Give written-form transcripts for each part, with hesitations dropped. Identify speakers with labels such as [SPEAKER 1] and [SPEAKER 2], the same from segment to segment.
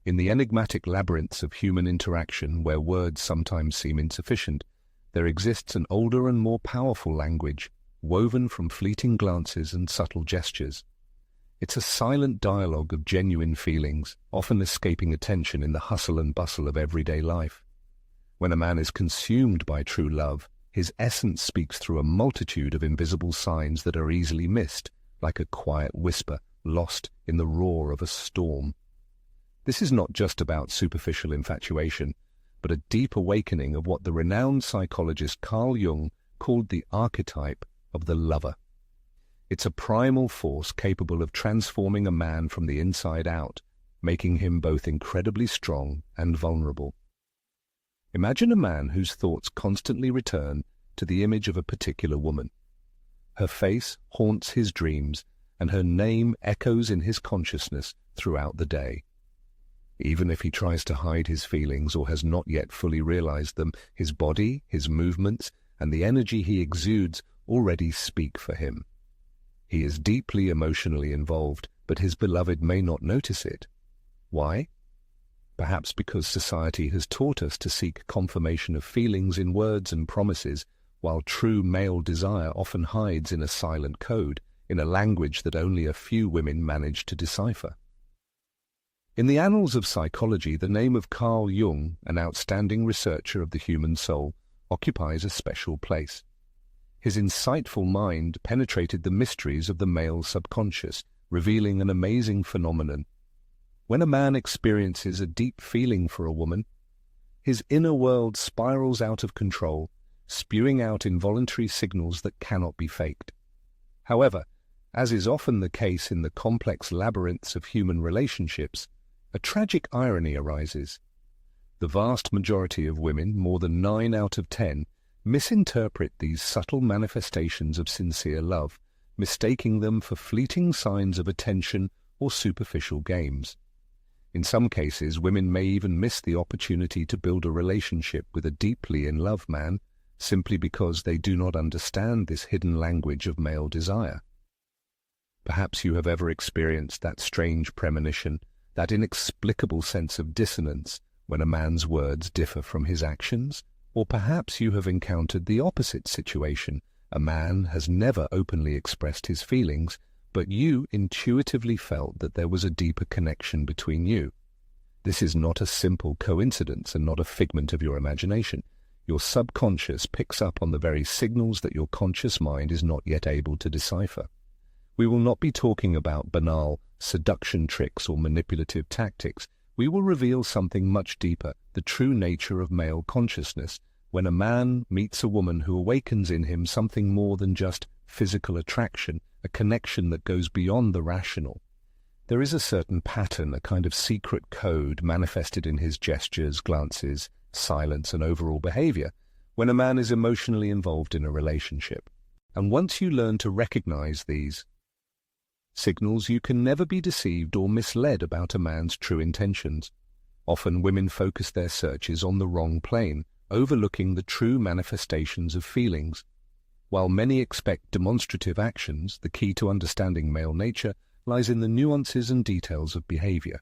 [SPEAKER 1] In the enigmatic labyrinths of human interaction, where words sometimes seem insufficient, there exists an older and more powerful language, woven from fleeting glances and subtle gestures. It's a silent dialogue of genuine feelings, often escaping attention in the hustle and bustle of everyday life. When a man is consumed by true love, his essence speaks through a multitude of invisible signs that are easily missed, like a quiet whisper lost in the roar of a storm. This is not just about superficial infatuation, but a deep awakening of what the renowned psychologist Carl Jung called the archetype of the lover. It's a primal force capable of transforming a man from the inside out, making him both incredibly strong and vulnerable. Imagine a man whose thoughts constantly return to the image of a particular woman. Her face haunts his dreams, and her name echoes in his consciousness throughout the day. Even if he tries to hide his feelings or has not yet fully realized them, his body, his movements, and the energy he exudes already speak for him. He is deeply emotionally involved, but his beloved may not notice it. Why? Perhaps because society has taught us to seek confirmation of feelings in words and promises, while true male desire often hides in a silent code, in a language that only a few women manage to decipher. In the annals of psychology, the name of Carl Jung, an outstanding researcher of the human soul, occupies a special place. His insightful mind penetrated the mysteries of the male subconscious, revealing an amazing phenomenon. When a man experiences a deep feeling for a woman, his inner world spirals out of control, spewing out involuntary signals that cannot be faked. However, as is often the case in the complex labyrinths of human relationships, a tragic irony arises. The vast majority of women, more than 9 out of 10, misinterpret these subtle manifestations of sincere love, mistaking them for fleeting signs of attention or superficial games. In some cases, women may even miss the opportunity to build a relationship with a deeply in love man, simply because they do not understand this hidden language of male desire. Perhaps you have ever experienced that strange premonition, that inexplicable sense of dissonance when a man's words differ from his actions, or perhaps you have encountered the opposite situation. A man has never openly expressed his feelings, but you intuitively felt that there was a deeper connection between you. This is not a simple coincidence and not a figment of your imagination. Your subconscious picks up on the very signals that your conscious mind is not yet able to decipher. We will not be talking about banal seduction tricks or manipulative tactics. We will reveal something much deeper, the true nature of male consciousness, when a man meets a woman who awakens in him something more than just physical attraction, a connection that goes beyond the rational. There is a certain pattern, a kind of secret code manifested in his gestures, glances, silence, and overall behavior when a man is emotionally involved in a relationship. And once you learn to recognize these signals, you can never be deceived or misled about a man's true intentions. Often women focus their searches on the wrong plane, overlooking the true manifestations of feelings. While many expect demonstrative actions, the key to understanding male nature lies in the nuances and details of behavior.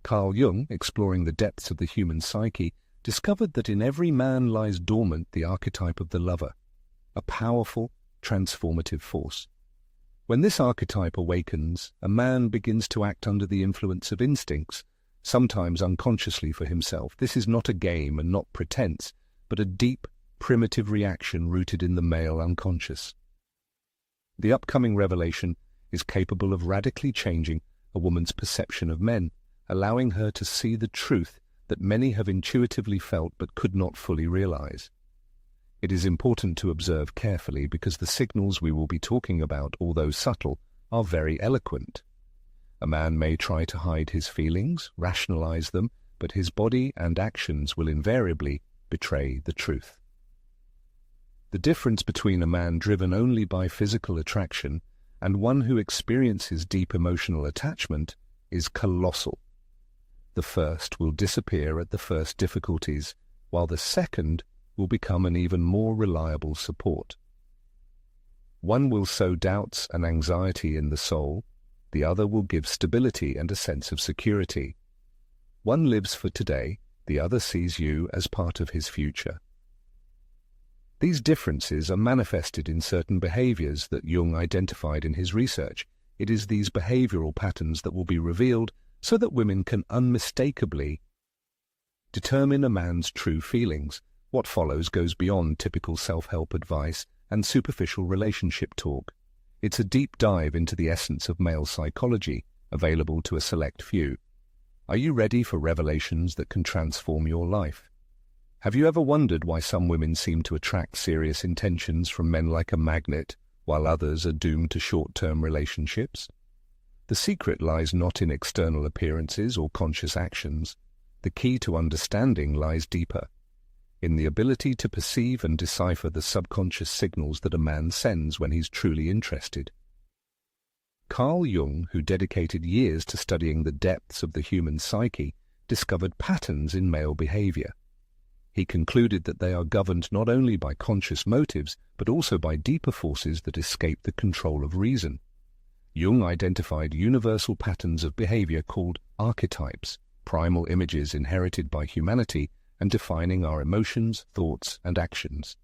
[SPEAKER 1] Carl Jung, exploring the depths of the human psyche, discovered that in every man lies dormant the archetype of the lover, a powerful, transformative force. When this archetype awakens, a man begins to act under the influence of instincts, sometimes unconsciously for himself. This is not a game and not pretense, but a deep, primitive reaction rooted in the male unconscious. The upcoming revelation is capable of radically changing a woman's perception of men, allowing her to see the truth that many have intuitively felt but could not fully realize. It is important to observe carefully because the signals we will be talking about, although subtle, are very eloquent. A man may try to hide his feelings, rationalize them, but his body and actions will invariably betray the truth. The difference between a man driven only by physical attraction and one who experiences deep emotional attachment is colossal. The first will disappear at the first difficulties, while the second will become an even more reliable support. One will sow doubts and anxiety in the soul, the other will give stability and a sense of security. One lives for today, the other sees you as part of his future. These differences are manifested in certain behaviors that Jung identified in his research. It is these behavioral patterns that will be revealed so that women can unmistakably determine a man's true feelings. What follows goes beyond typical self-help advice and superficial relationship talk. It's a deep dive into the essence of male psychology, available to a select few. Are you ready for revelations that can transform your life? Have you ever wondered why some women seem to attract serious intentions from men like a magnet, while others are doomed to short-term relationships? The secret lies not in external appearances or conscious actions. The key to understanding lies deeper, in the ability to perceive and decipher the subconscious signals that a man sends when he's truly interested. Carl Jung, who dedicated years to studying the depths of the human psyche, discovered patterns in male behavior. He concluded that they are governed not only by conscious motives, but also by deeper forces that escape the control of reason. Jung identified universal patterns of behavior called archetypes, primal images inherited by humanity and defining our emotions, thoughts, and actions.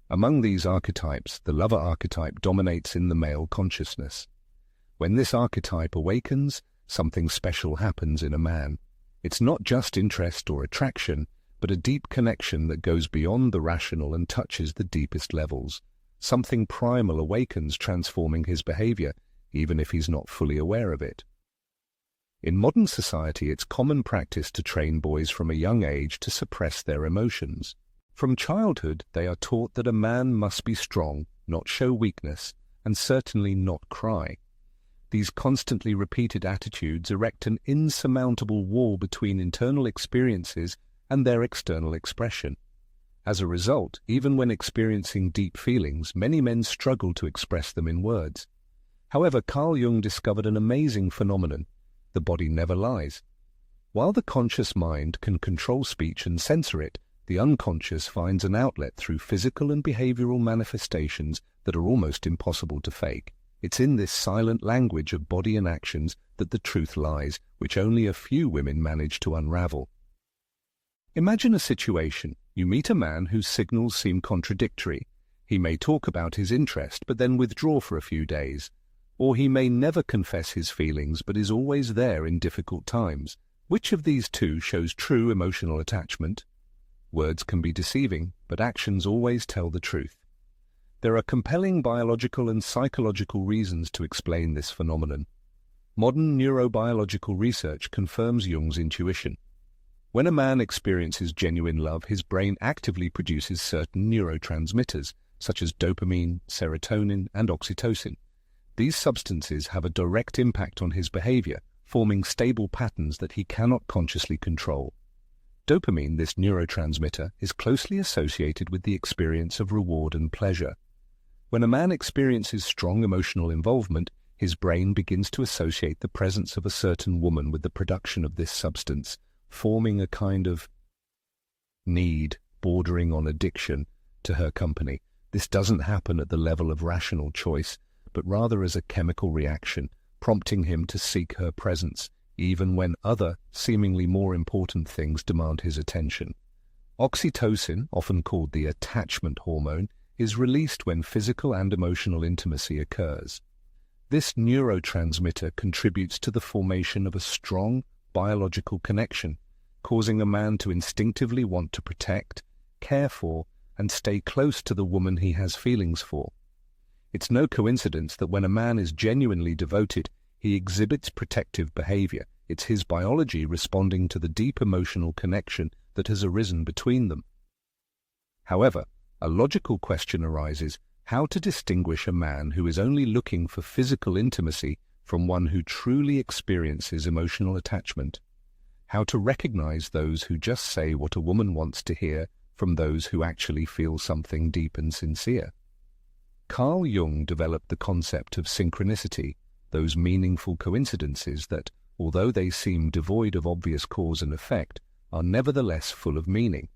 [SPEAKER 1] Among these archetypes, the lover archetype dominates in the male consciousness. When this archetype awakens, something special happens in a man. It's not just interest or attraction, but a deep connection that goes beyond the rational and touches the deepest levels. Something primal awakens, transforming his behavior, even if he's not fully aware of it. In modern society, it's common practice to train boys from a young age to suppress their emotions. From childhood, they are taught that a man must be strong, not show weakness, and certainly not cry. These constantly repeated attitudes erect an insurmountable wall between internal experiences and their external expression. As a result, even when experiencing deep feelings, many men struggle to express them in words. However, Carl Jung discovered an amazing phenomenon. The body never lies. While the conscious mind can control speech and censor it, the unconscious finds an outlet through physical and behavioral manifestations that are almost impossible to fake. It's in this silent language of body and actions that the truth lies, which only a few women manage to unravel. Imagine a situation. You meet a man whose signals seem contradictory. He may talk about his interest, but then withdraw for a few days. Or he may never confess his feelings, but is always there in difficult times. Which of these two shows true emotional attachment? Words can be deceiving, but actions always tell the truth. There are compelling biological and psychological reasons to explain this phenomenon. Modern neurobiological research confirms Jung's intuition. When a man experiences genuine love, his brain actively produces certain neurotransmitters, such as dopamine, serotonin, and oxytocin. These substances have a direct impact on his behavior, forming stable patterns that he cannot consciously control. Dopamine, this neurotransmitter, is closely associated with the experience of reward and pleasure. When a man experiences strong emotional involvement, his brain begins to associate the presence of a certain woman with the production of this substance, forming a kind of need, bordering on addiction, to her company. This doesn't happen at the level of rational choice, but rather as a chemical reaction, prompting him to seek her presence, even when other, seemingly more important things demand his attention. Oxytocin, often called the attachment hormone, is released when physical and emotional intimacy occurs. This neurotransmitter contributes to the formation of a strong biological connection, causing a man to instinctively want to protect, care for, and stay close to the woman he has feelings for. It's no coincidence that when a man is genuinely devoted, he exhibits protective behavior. It's his biology responding to the deep emotional connection that has arisen between them. However, a logical question arises: how to distinguish a man who is only looking for physical intimacy from one who truly experiences emotional attachment? How to recognize those who just say what a woman wants to hear from those who actually feel something deep and sincere? Carl Jung developed the concept of synchronicity, those meaningful coincidences that, although they seem devoid of obvious cause and effect, are nevertheless full of meaning.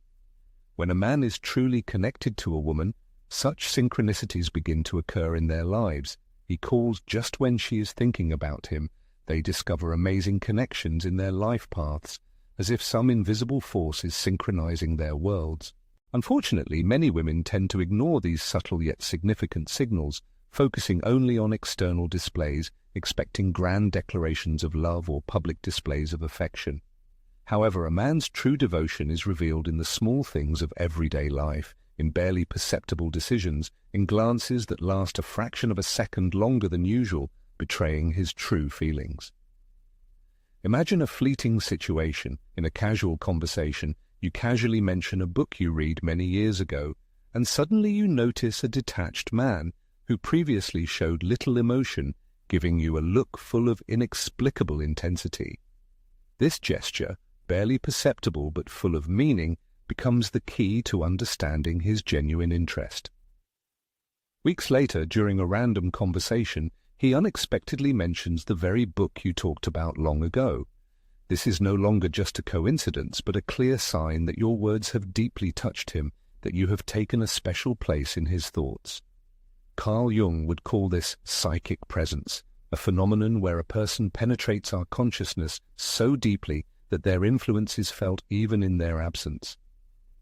[SPEAKER 1] When a man is truly connected to a woman, such synchronicities begin to occur in their lives. He calls just when she is thinking about him. They discover amazing connections in their life paths, as if some invisible force is synchronizing their worlds. Unfortunately, many women tend to ignore these subtle yet significant signals, focusing only on external displays, expecting grand declarations of love or public displays of affection. However, a man's true devotion is revealed in the small things of everyday life, in barely perceptible decisions, in glances that last a fraction of a second longer than usual, betraying his true feelings. Imagine a fleeting situation. In a casual conversation, you casually mention a book you read many years ago, and suddenly you notice a detached man who previously showed little emotion, giving you a look full of inexplicable intensity. This gesture, barely perceptible but full of meaning, becomes the key to understanding his genuine interest. Weeks later, during a random conversation, he unexpectedly mentions the very book you talked about long ago. This is no longer just a coincidence, but a clear sign that your words have deeply touched him, that you have taken a special place in his thoughts. Carl Jung would call this psychic presence, a phenomenon where a person penetrates our consciousness so deeply that their influence is felt even in their absence.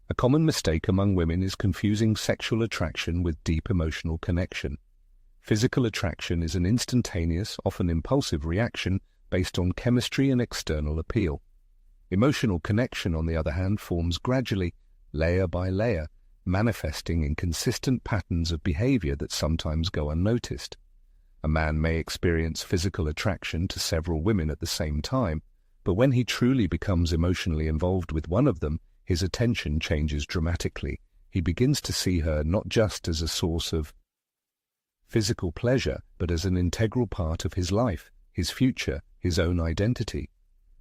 [SPEAKER 1] A common mistake among women is confusing sexual attraction with deep emotional connection. Physical attraction is an instantaneous, often impulsive reaction based on chemistry and external appeal. Emotional connection, on the other hand, forms gradually, layer by layer, manifesting in consistent patterns of behavior that sometimes go unnoticed. A man may experience physical attraction to several women at the same time, but when he truly becomes emotionally involved with one of them, his attention changes dramatically. He begins to see her not just as a source of physical pleasure, but as an integral part of his life, his future, his own identity.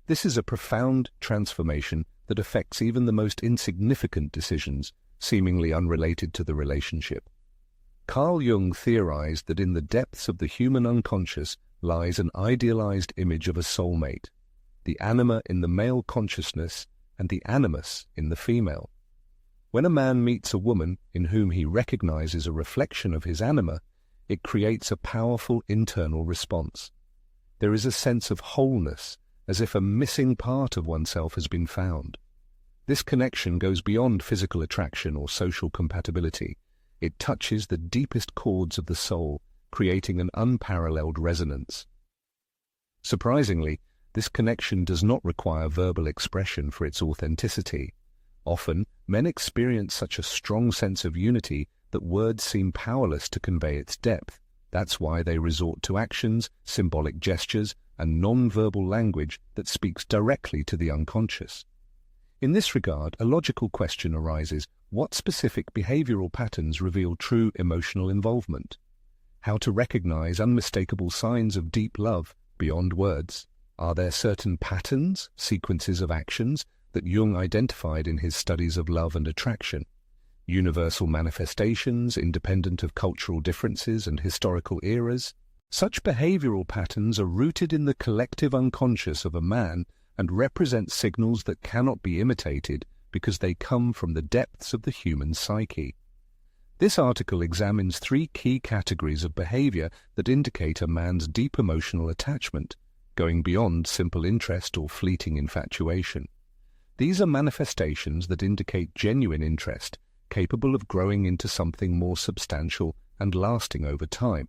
[SPEAKER 1] This is a profound transformation that affects even the most insignificant decisions, seemingly unrelated to the relationship. Carl Jung theorized that in the depths of the human unconscious lies an idealized image of a soulmate, the anima in the male consciousness and the animus in the female. When a man meets a woman in whom he recognizes a reflection of his anima, it creates a powerful internal response. There is a sense of wholeness, as if a missing part of oneself has been found. This connection goes beyond physical attraction or social compatibility. It touches the deepest chords of the soul, creating an unparalleled resonance. Surprisingly, this connection does not require verbal expression for its authenticity. Often, men experience such a strong sense of unity that words seem powerless to convey its depth. That's why they resort to actions, symbolic gestures, and non-verbal language that speaks directly to the unconscious. In this regard, a logical question arises: what specific behavioral patterns reveal true emotional involvement? How to recognize unmistakable signs of deep love beyond words? Are there certain patterns, sequences of actions, that Jung identified in his studies of love and attraction? Universal manifestations, independent of cultural differences and historical eras? Such behavioral patterns are rooted in the collective unconscious of a man and represent signals that cannot be imitated because they come from the depths of the human psyche. This article examines 3 key categories of behavior that indicate a man's deep emotional attachment, going beyond simple interest or fleeting infatuation. These are manifestations that indicate genuine interest, capable of growing into something more substantial and lasting over time.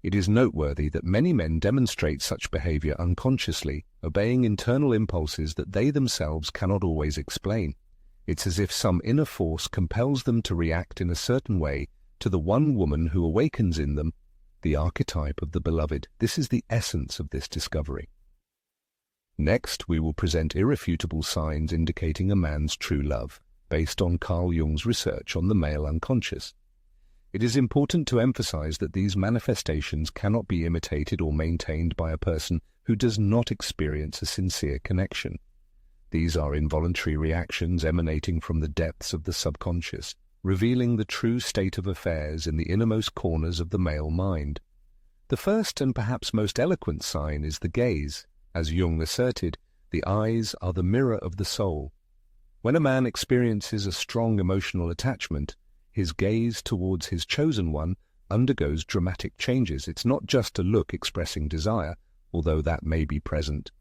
[SPEAKER 1] It is noteworthy that many men demonstrate such behavior unconsciously, obeying internal impulses that they themselves cannot always explain. It's as if some inner force compels them to react in a certain way to the one woman who awakens in them the archetype of the beloved. This is the essence of this discovery. Next, we will present irrefutable signs indicating a man's true love, based on Carl Jung's research on the male unconscious. It is important to emphasize that these manifestations cannot be imitated or maintained by a person who does not experience a sincere connection. These are involuntary reactions emanating from the depths of the subconscious, revealing the true state of affairs in the innermost corners of the male mind. The first and perhaps most eloquent sign is the gaze. As Jung asserted, the eyes are the mirror of the soul. When a man experiences a strong emotional attachment, his gaze towards his chosen one undergoes dramatic changes. It's not just a look expressing desire, although that may be present.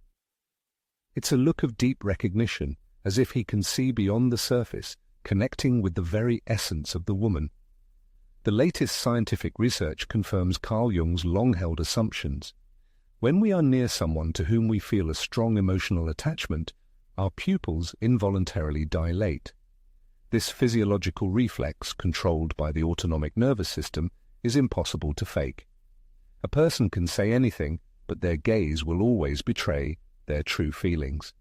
[SPEAKER 1] It's a look of deep recognition, as if he can see beyond the surface, connecting with the very essence of the woman. The latest scientific research confirms Carl Jung's long-held assumptions. When we are near someone to whom we feel a strong emotional attachment, our pupils involuntarily dilate. This physiological reflex, controlled by the autonomic nervous system, is impossible to fake. A person can say anything, but their gaze will always betray their true feelings.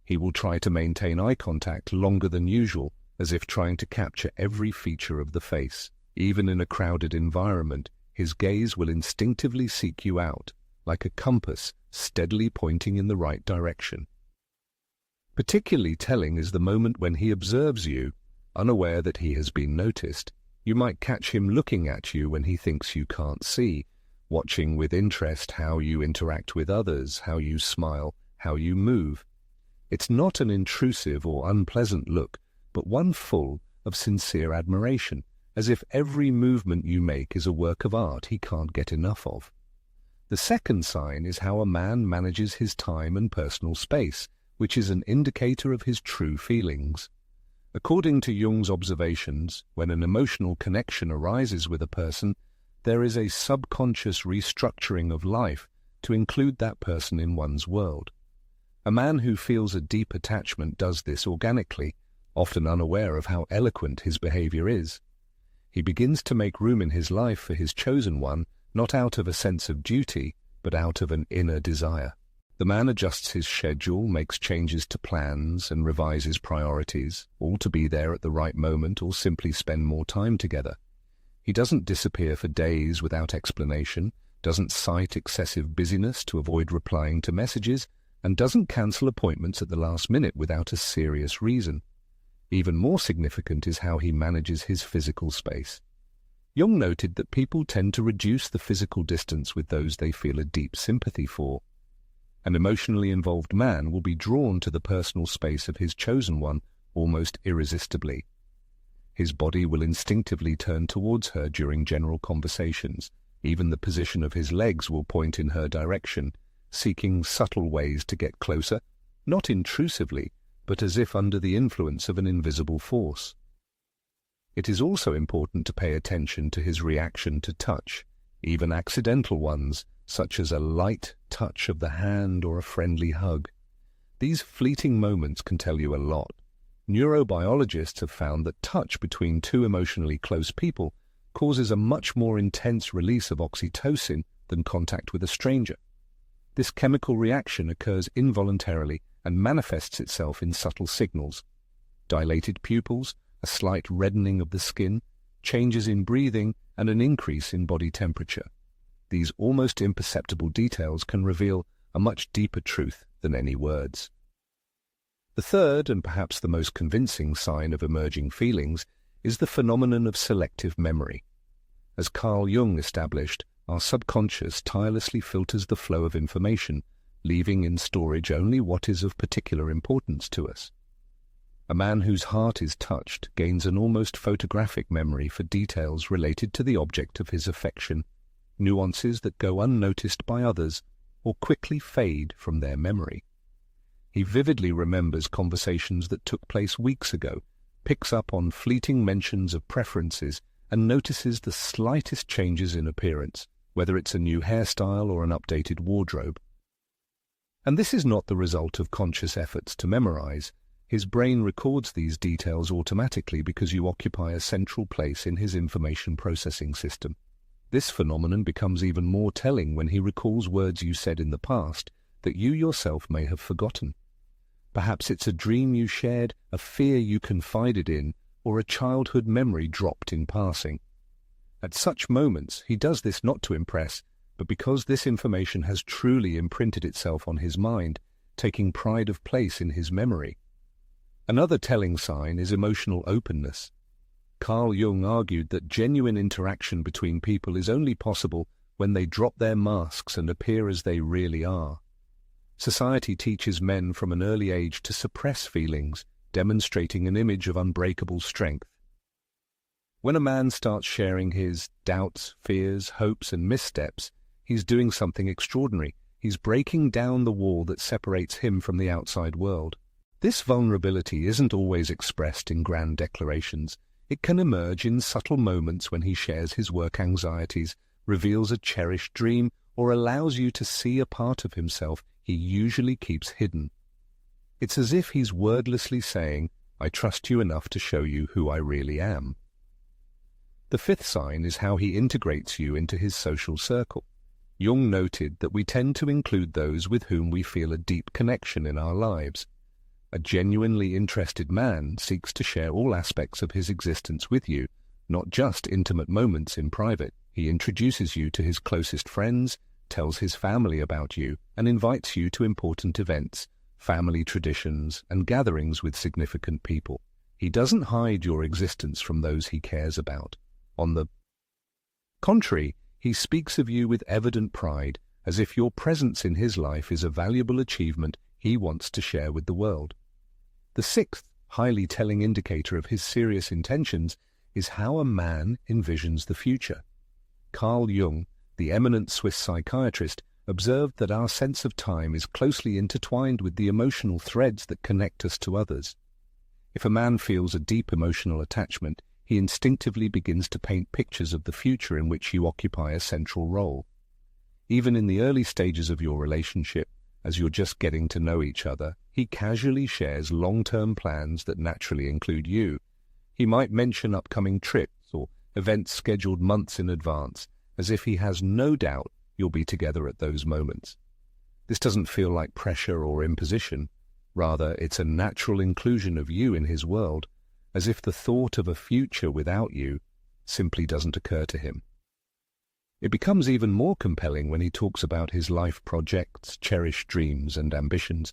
[SPEAKER 1] He will try to maintain eye contact longer than usual, as if trying to capture every feature of the face. Even in a crowded environment, his gaze will instinctively seek you out, like a compass steadily pointing in the right direction. Particularly telling is the moment when he observes you, unaware that he has been noticed. You might catch him looking at you when he thinks you can't see, watching with interest how you interact with others, how you smile, how you move. It's not an intrusive or unpleasant look, but one full of sincere admiration, as if every movement you make is a work of art he can't get enough of. The second sign is how a man manages his time and personal space, which is an indicator of his true feelings. According to Jung's observations, when an emotional connection arises with a person, there is a subconscious restructuring of life to include that person in one's world. A man who feels a deep attachment does this organically, often unaware of how eloquent his behavior is. He begins to make room in his life for his chosen one, not out of a sense of duty, but out of an inner desire. The man adjusts his schedule, makes changes to plans, and revises priorities, all to be there at the right moment or simply spend more time together. He doesn't disappear for days without explanation, doesn't cite excessive busyness to avoid replying to messages, and doesn't cancel appointments at the last minute without a serious reason. Even more significant is how he manages his physical space. Jung noted that people tend to reduce the physical distance with those they feel a deep sympathy for. An emotionally involved man will be drawn to the personal space of his chosen one almost irresistibly. His body will instinctively turn towards her during general conversations. Even the position of his legs will point in her direction, seeking subtle ways to get closer, not intrusively, but as if under the influence of an invisible force. It is also important to pay attention to his reaction to touch, even accidental ones, such as a light touch of the hand or a friendly hug. These fleeting moments can tell you a lot. Neurobiologists have found that touch between two emotionally close people causes a much more intense release of oxytocin than contact with a stranger. This chemical reaction occurs involuntarily and manifests itself in subtle signals: dilated pupils, a slight reddening of the skin, changes in breathing, and an increase in body temperature. These almost imperceptible details can reveal a much deeper truth than any words. The third, and perhaps the most convincing sign of emerging feelings, is the phenomenon of selective memory. As Carl Jung established, our subconscious tirelessly filters the flow of information, leaving in storage only what is of particular importance to us. A man whose heart is touched gains an almost photographic memory for details related to the object of his affection, nuances that go unnoticed by others or quickly fade from their memory. He vividly remembers conversations that took place weeks ago, picks up on fleeting mentions of preferences, and notices the slightest changes in appearance, whether it's a new hairstyle or an updated wardrobe. And this is not the result of conscious efforts to memorize. His brain records these details automatically because you occupy a central place in his information processing system. This phenomenon becomes even more telling when he recalls words you said in the past that you yourself may have forgotten. Perhaps it's a dream you shared, a fear you confided in, or a childhood memory dropped in passing. At such moments, he does this not to impress, but because this information has truly imprinted itself on his mind, taking pride of place in his memory. Another telling sign is emotional openness. Carl Jung argued that genuine interaction between people is only possible when they drop their masks and appear as they really are. Society teaches men from an early age to suppress feelings, demonstrating an image of unbreakable strength. When a man starts sharing his doubts, fears, hopes, and missteps, he's doing something extraordinary. he's breaking down the wall that separates him from the outside world. This vulnerability isn't always expressed in grand declarations. It can emerge in subtle moments when he shares his work anxieties, reveals a cherished dream, or allows you to see a part of himself he usually keeps hidden. It's as if he's wordlessly saying, "I trust you enough to show you who I really am." The fifth sign is how he integrates you into his social circle. Jung noted that we tend to include those with whom we feel a deep connection in our lives. A genuinely interested man seeks to share all aspects of his existence with you, not just intimate moments in private. He introduces you to his closest friends, tells his family about you, and invites you to important events, family traditions, and gatherings with significant people. He doesn't hide your existence from those he cares about. On the contrary, he speaks of you with evident pride, as if your presence in his life is a valuable achievement he wants to share with the world. The sixth, highly telling indicator of his serious intentions is how a man envisions the future. Carl Jung, the eminent Swiss psychiatrist, observed that our sense of time is closely intertwined with the emotional threads that connect us to others. If a man feels a deep emotional attachment, he instinctively begins to paint pictures of the future in which you occupy a central role. Even in the early stages of your relationship, as you're just getting to know each other, he casually shares long-term plans that naturally include you. He might mention upcoming trips or events scheduled months in advance, as if he has no doubt you'll be together at those moments. This doesn't feel like pressure or imposition. Rather, it's a natural inclusion of you in his world, as if the thought of a future without you simply doesn't occur to him. It becomes even more compelling when he talks about his life projects, cherished dreams, and ambitions,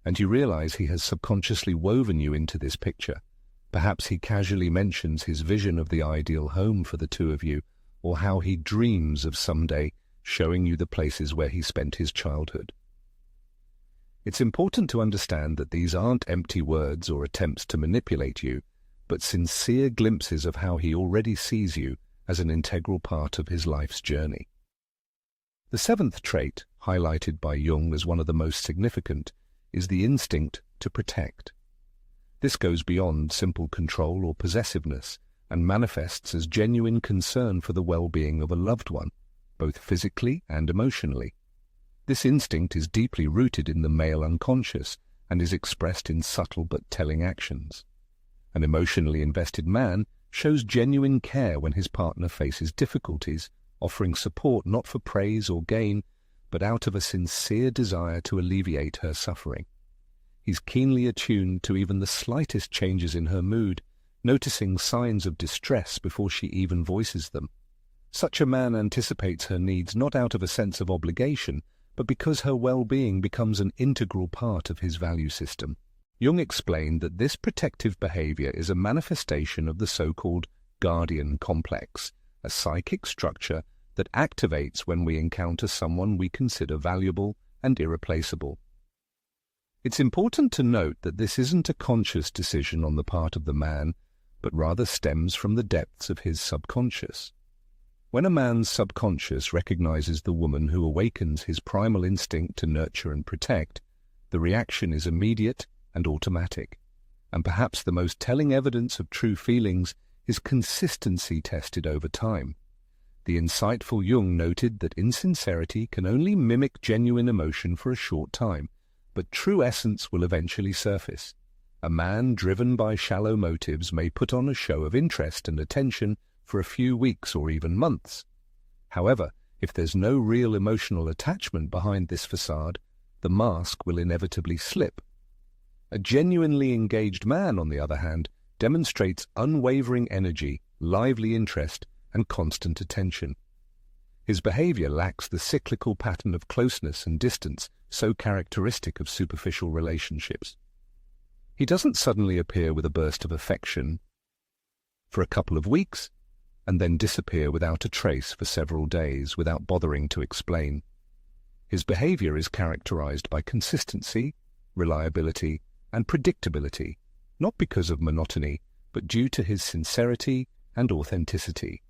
[SPEAKER 1] and you realize he has subconsciously woven you into this picture. Perhaps he casually mentions his vision of the ideal home for the two of you, or how he dreams of someday showing you the places where he spent his childhood. It's important to understand that these aren't empty words or attempts to manipulate you, but sincere glimpses of how he already sees you as an integral part of his life's journey. The seventh trait, highlighted by Jung as one of the most significant, is the instinct to protect. This goes beyond simple control or possessiveness and manifests as genuine concern for the well-being of a loved one, both physically and emotionally. This instinct is deeply rooted in the male unconscious and is expressed in subtle but telling actions. An emotionally invested man shows genuine care when his partner faces difficulties, offering support not for praise or gain, but out of a sincere desire to alleviate her suffering. He's keenly attuned to even the slightest changes in her mood, noticing signs of distress before she even voices them. Such a man anticipates her needs not out of a sense of obligation, but because her well-being becomes an integral part of his value system. Jung explained that this protective behavior is a manifestation of the so-called guardian complex, a psychic structure that activates when we encounter someone we consider valuable and irreplaceable. It's important to note that this isn't a conscious decision on the part of the man, but rather stems from the depths of his subconscious. When a man's subconscious recognizes the woman who awakens his primal instinct to nurture and protect, the reaction is immediate and automatic, and perhaps the most telling evidence of true feelings is consistency tested over time. The insightful Jung noted that insincerity can only mimic genuine emotion for a short time, but true essence will eventually surface. A man driven by shallow motives may put on a show of interest and attention for a few weeks or even months. However, if there's no real emotional attachment behind this facade, the mask will inevitably slip. A genuinely engaged man, on the other hand, demonstrates unwavering energy, lively interest, and constant attention. His behavior lacks the cyclical pattern of closeness and distance so characteristic of superficial relationships. He doesn't suddenly appear with a burst of affection for a couple of weeks, and then disappear without a trace for several days without bothering to explain. His behavior is characterized by consistency, reliability, and predictability, not because of monotony, but due to his sincerity and authenticity.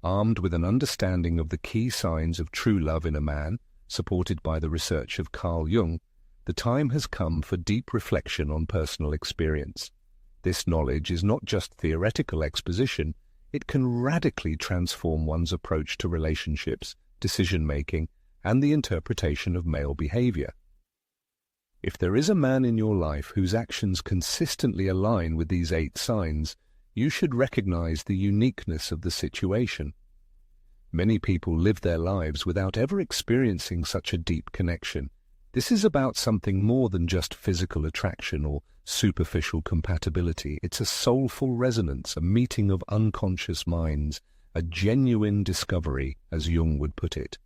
[SPEAKER 1] Armed with an understanding of the key signs of true love in a man, supported by the research of Carl Jung, the time has come for deep reflection on personal experience. This knowledge is not just theoretical exposition, it can radically transform one's approach to relationships, decision-making, and the interpretation of male behavior. If there is a man in your life whose actions consistently align with these 8 signs, you should recognize the uniqueness of the situation. Many people live their lives without ever experiencing such a deep connection. This is about something more than just physical attraction or superficial compatibility. It's a soulful resonance, a meeting of unconscious minds, a genuine discovery, as Jung would put it.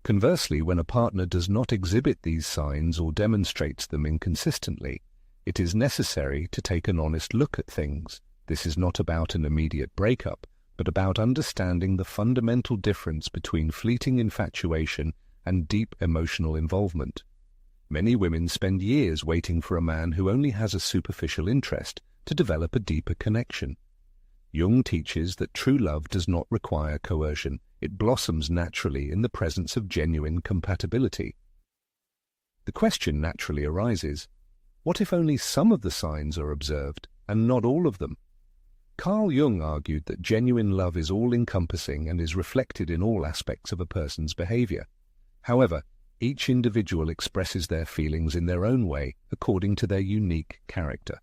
[SPEAKER 1] Conversely, when a partner does not exhibit these signs or demonstrates them inconsistently, it is necessary to take an honest look at things. This is not about an immediate breakup, but about understanding the fundamental difference between fleeting infatuation and deep emotional involvement. Many women spend years waiting for a man who only has a superficial interest to develop a deeper connection. Jung teaches that true love does not require coercion. It blossoms naturally in the presence of genuine compatibility. The question naturally arises, what if only some of the signs are observed and not all of them? Carl Jung argued that genuine love is all-encompassing and is reflected in all aspects of a person's behavior. However, each individual expresses their feelings in their own way according to their unique character.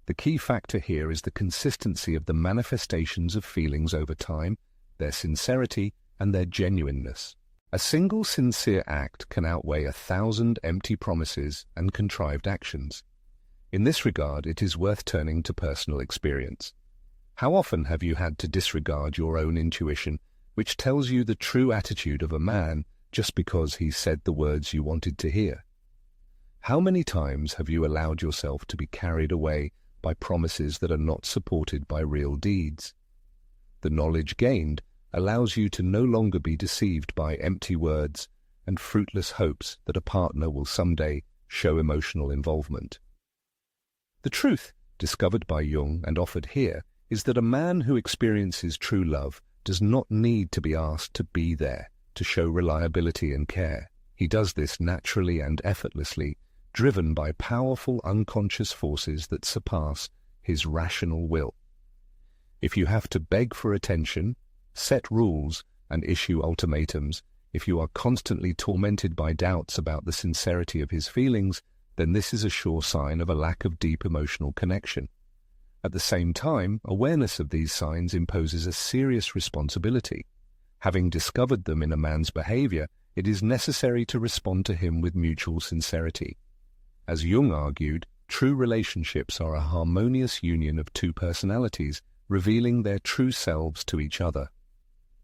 [SPEAKER 1] The key factor here is the consistency of the manifestations of feelings over time, their sincerity, and their genuineness. A single sincere act can outweigh 1,000 empty promises and contrived actions. In this regard, it is worth turning to personal experience. How often have you had to disregard your own intuition, which tells you the true attitude of a man just because he said the words you wanted to hear? How many times have you allowed yourself to be carried away by promises that are not supported by real deeds? The knowledge gained allows you to no longer be deceived by empty words and fruitless hopes that a partner will someday show emotional involvement. The truth, discovered by Jung and offered here, is that a man who experiences true love does not need to be asked to be there, to show reliability and care. He does this naturally and effortlessly, driven by powerful unconscious forces that surpass his rational will. If you have to beg for attention, set rules, and issue ultimatums, if you are constantly tormented by doubts about the sincerity of his feelings, then this is a sure sign of a lack of deep emotional connection. At the same time, awareness of these signs imposes a serious responsibility. Having discovered them in a man's behavior, it is necessary to respond to him with mutual sincerity. As Jung argued, true relationships are a harmonious union of 2 personalities, revealing their true selves to each other.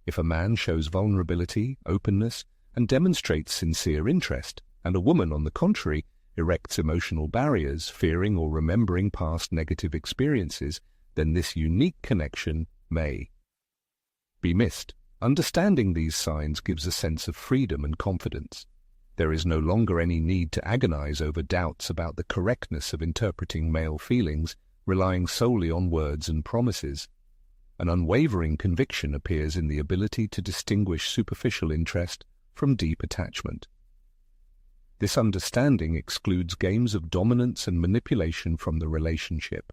[SPEAKER 1] If a man shows vulnerability, openness, and demonstrates sincere interest, and a woman, on the contrary, erects emotional barriers, fearing or remembering past negative experiences, then this unique connection may be missed. Understanding these signs gives a sense of freedom and confidence. There is no longer any need to agonize over doubts about the correctness of interpreting male feelings, relying solely on words and promises. An unwavering conviction appears in the ability to distinguish superficial interest from deep attachment. This understanding excludes games of dominance and manipulation from the relationship.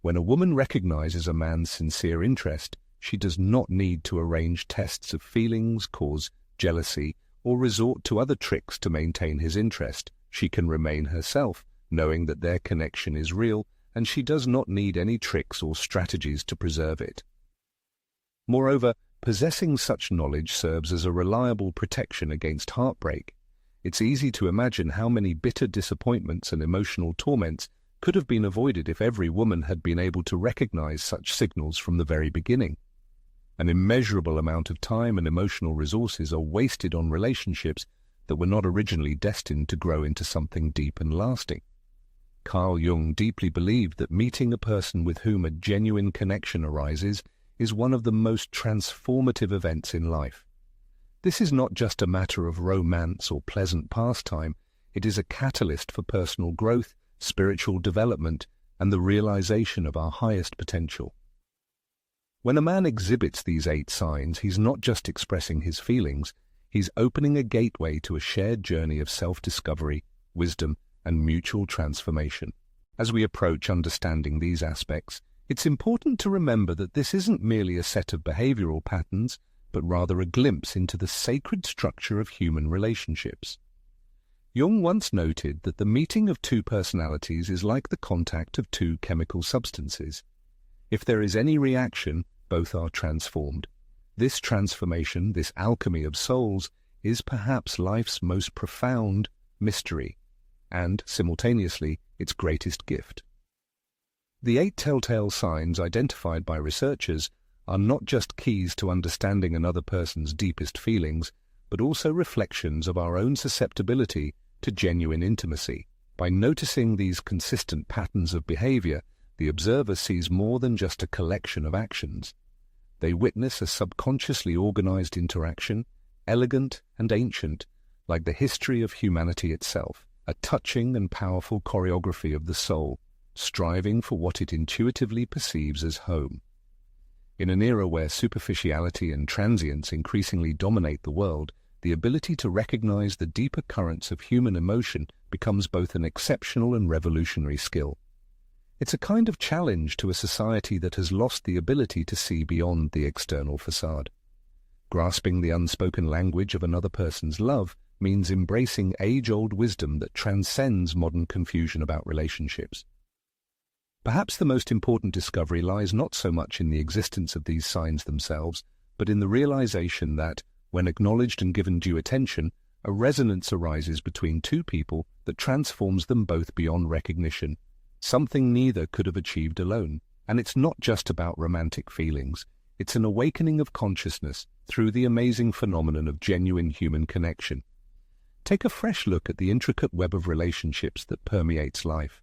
[SPEAKER 1] When a woman recognizes a man's sincere interest, she does not need to arrange tests of feelings, cause jealousy, or resort to other tricks to maintain his interest. She can remain herself, knowing that their connection is real, and she does not need any tricks or strategies to preserve it. Moreover, possessing such knowledge serves as a reliable protection against heartbreak. It's easy to imagine how many bitter disappointments and emotional torments could have been avoided if every woman had been able to recognize such signals from the very beginning. An immeasurable amount of time and emotional resources are wasted on relationships that were not originally destined to grow into something deep and lasting. Carl Jung deeply believed that meeting a person with whom a genuine connection arises is one of the most transformative events in life. This is not just a matter of romance or pleasant pastime, it is a catalyst for personal growth, spiritual development, and the realization of our highest potential. When a man exhibits these 8 signs, he's not just expressing his feelings, he's opening a gateway to a shared journey of self-discovery, wisdom, and mutual transformation. As we approach understanding these aspects, it's important to remember that this isn't merely a set of behavioral patterns, but rather a glimpse into the sacred structure of human relationships. Jung once noted that the meeting of two personalities is like the contact of two chemical substances. If there is any reaction, both are transformed. This transformation, this alchemy of souls, is perhaps life's most profound mystery, and, simultaneously, its greatest gift. The 8 telltale signs identified by researchers are not just keys to understanding another person's deepest feelings, but also reflections of our own susceptibility to genuine intimacy. By noticing these consistent patterns of behavior, the observer sees more than just a collection of actions. They witness a subconsciously organized interaction, elegant and ancient, like the history of humanity itself, a touching and powerful choreography of the soul, striving for what it intuitively perceives as home. In an era where superficiality and transience increasingly dominate the world, the ability to recognize the deeper currents of human emotion becomes both an exceptional and revolutionary skill. It's a kind of challenge to a society that has lost the ability to see beyond the external facade. Grasping the unspoken language of another person's love means embracing age-old wisdom that transcends modern confusion about relationships. Perhaps the most important discovery lies not so much in the existence of these signs themselves, but in the realization that, when acknowledged and given due attention, a resonance arises between two people that transforms them both beyond recognition, something neither could have achieved alone. And it's not just about romantic feelings. It's an awakening of consciousness through the amazing phenomenon of genuine human connection. Take a fresh look at the intricate web of relationships that permeates life.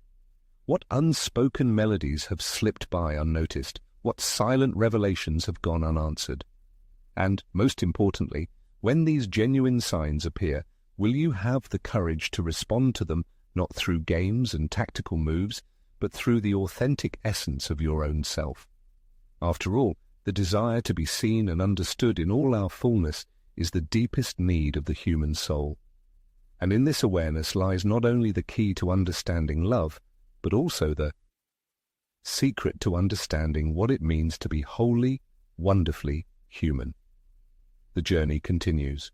[SPEAKER 1] What unspoken melodies have slipped by unnoticed? What silent revelations have gone unanswered? And, most importantly, when these genuine signs appear, will you have the courage to respond to them not through games and tactical moves, but through the authentic essence of your own self? After all, the desire to be seen and understood in all our fullness is the deepest need of the human soul. And in this awareness lies not only the key to understanding love, but also the secret to understanding what it means to be wholly, wonderfully human. The journey continues.